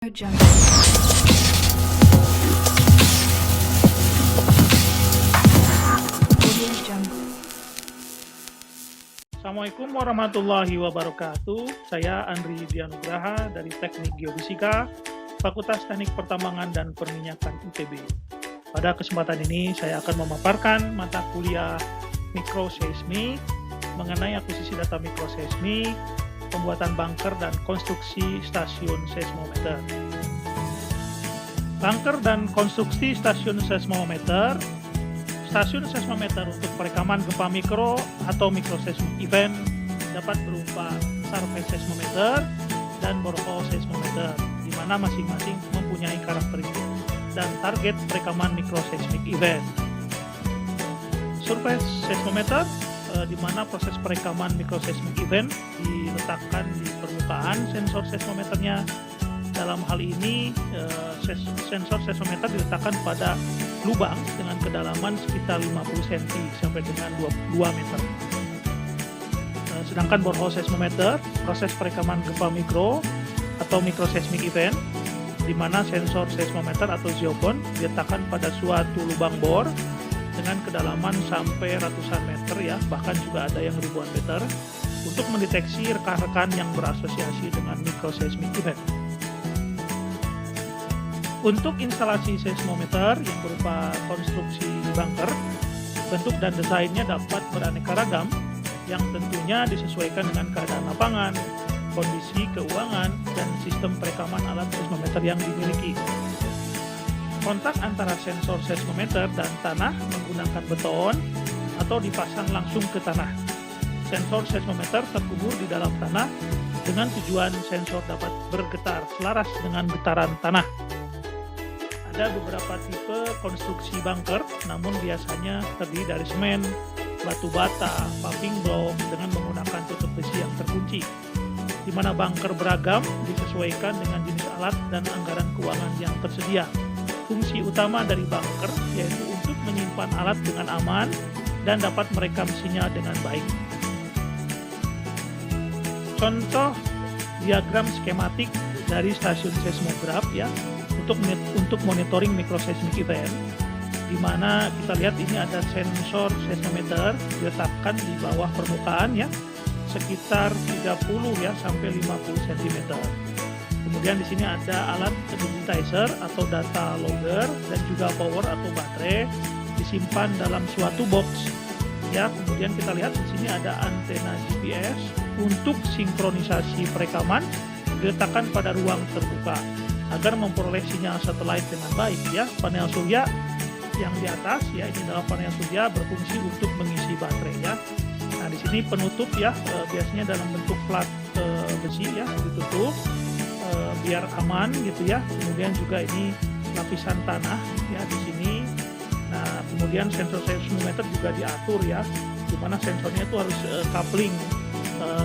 Jungle. Audio Jungle. Assalamualaikum warahmatullahi wabarakatuh. Saya Andri Dianugraha dari Teknik Geofisika, Fakultas Teknik Pertambangan dan Perminyakan ITB. Pada kesempatan ini saya akan memaparkan mata kuliah mikroseismik mengenai akuisisi data mikroseismik, pembuatan bunker dan konstruksi stasiun seismometer. Bunker dan konstruksi stasiun seismometer. Stasiun seismometer untuk perekaman gempa mikro atau microseismic event dapat berupa surface seismometer dan borehole seismometer, di mana masing-masing mempunyai karakteristik dan target perekaman microseismic event. Surface seismometer, di mana proses perekaman microseismic event diletakkan di permukaan sensor seismometernya. Dalam hal ini, sensor seismometer diletakkan pada lubang dengan kedalaman sekitar 50 cm sampai dengan 2 meter. Sedangkan borehole seismometer, proses perekaman gempa mikro atau microseismic event, di mana sensor seismometer atau geofone diletakkan pada suatu lubang bor dengan kedalaman sampai ratusan meter ya, bahkan juga ada yang ribuan meter, untuk mendeteksi rekan-rekan yang berasosiasi dengan microseismic event. Untuk instalasi seismometer yang berupa konstruksi bunker, bentuk dan desainnya dapat beraneka ragam yang tentunya disesuaikan dengan keadaan lapangan, kondisi keuangan, dan sistem perekaman alat seismometer yang dimiliki. Kontak antara sensor seismometer dan tanah menggunakan beton atau dipasang langsung ke tanah. Sensor seismometer terkubur di dalam tanah dengan tujuan sensor dapat bergetar selaras dengan getaran tanah. Ada beberapa tipe konstruksi bunker, namun biasanya terdiri dari semen, batu bata, paving block dengan menggunakan tutup besi yang terkunci, di mana bunker beragam disesuaikan dengan jenis alat dan anggaran keuangan yang tersedia. Fungsi utama dari bunker yaitu untuk menyimpan alat dengan aman dan dapat merekam sinyal dengan baik. Contoh diagram skematik dari stasiun seismograf ya, untuk monitoring microseismic event, di mana kita lihat ini ada sensor seismometer diletakkan di bawah permukaan ya, sekitar 30 ya sampai 50 cm. Kemudian di sini ada alat digitizer atau data logger dan juga power atau baterai disimpan dalam suatu box. Ya, kemudian kita lihat di sini ada antena GPS untuk sinkronisasi perekaman diletakkan pada ruang terbuka agar memperoleh sinyal satelit dengan baik ya. Panel surya yang di atas ya, ini adalah panel surya berfungsi untuk mengisi baterai ya. Nah, di sini penutup ya, biasanya dalam bentuk plat besi ya, ditutup biar aman gitu ya. Kemudian juga ini lapisan tanah ya di sini. Nah, kemudian sensor seismometer juga diatur ya, di mana sensornya itu harus coupling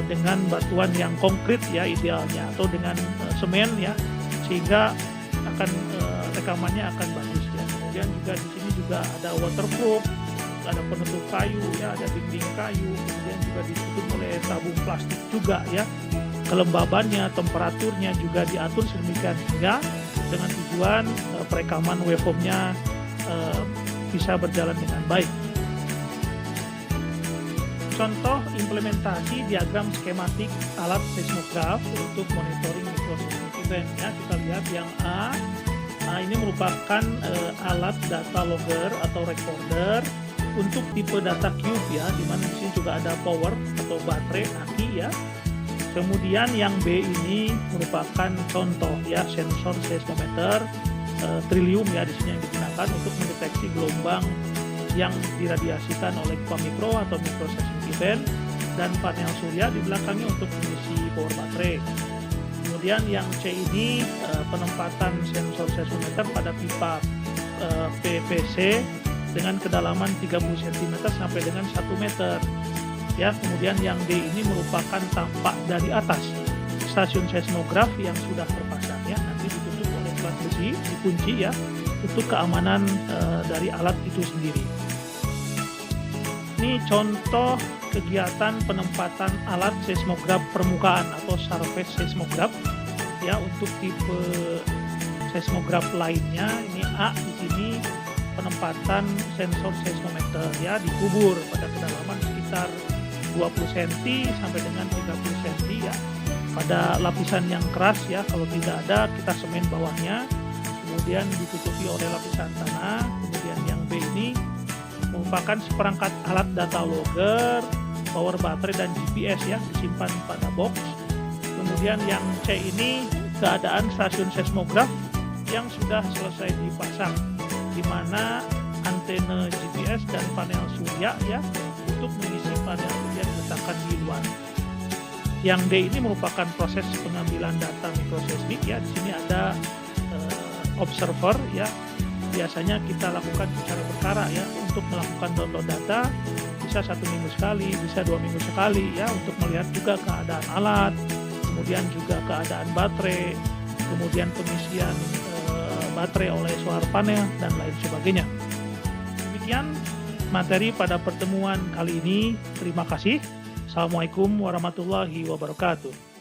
dengan batuan yang konkret ya idealnya, atau dengan semen ya, sehingga akan rekamannya akan bagus ya. Kemudian juga di sini juga ada waterproof, ada penutup kayu ya, ada dinding kayu, kemudian juga ditutup oleh tabung plastik juga ya. Kelembabannya, temperaturnya juga diatur sedemikian hingga dengan tujuan perekaman waveformnya bisa berjalan dengan baik. Contoh implementasi diagram skematik alat seismograf untuk monitoring microseismic event ya. Kita lihat yang A. Ini merupakan alat data logger atau recorder untuk tipe data cube ya, di mana di sini juga ada power atau baterai aki ya. Kemudian yang B ini merupakan contoh ya, sensor seismometer trilium ya, di sini yang digunakan untuk mendeteksi gelombang yang diradiasikan oleh gempa mikro atau microseismic event, dan panel surya di belakangnya untuk mengisi power baterai. Kemudian yang C ini penempatan sensor seismometer pada pipa PVC dengan kedalaman 30 cm sampai dengan 1 meter. Ya, kemudian yang D ini merupakan tampak dari atas stasiun seismograf yang sudah terpasang ya, nanti ditutup oleh plat besi, dikunci ya, untuk keamanan dari alat itu sendiri. Ini contoh kegiatan penempatan alat seismograf permukaan atau surface seismograf ya untuk tipe seismograf lainnya. Ini A di sini penempatan sensor seismometer ya dikubur pada kedalaman sekitar 20 cm sampai dengan 30 cm ya. Pada lapisan yang keras ya, kalau tidak ada kita semen bawahnya, kemudian ditutupi oleh lapisan tanah. Kemudian yang B ini merupakan seperangkat alat data logger, power baterai dan GPS ya, disimpan pada box. Kemudian yang C ini keadaan stasiun seismograf yang sudah selesai dipasang, di mana antena GPS dan panel surya ya untuk mengisi panel surya diletakkan di luar. Yang D ini merupakan proses pengambilan data mikroseismik ya. Di sini ada observer ya. Biasanya kita lakukan secara berkala ya untuk melakukan download data, bisa 1 minggu sekali, bisa 2 minggu sekali ya, untuk melihat juga keadaan alat, kemudian juga keadaan baterai, kemudian pengisian baterai oleh solar panel dan lain sebagainya. Demikian materi pada pertemuan kali ini. Terima kasih. Assalamualaikum warahmatullahi wabarakatuh.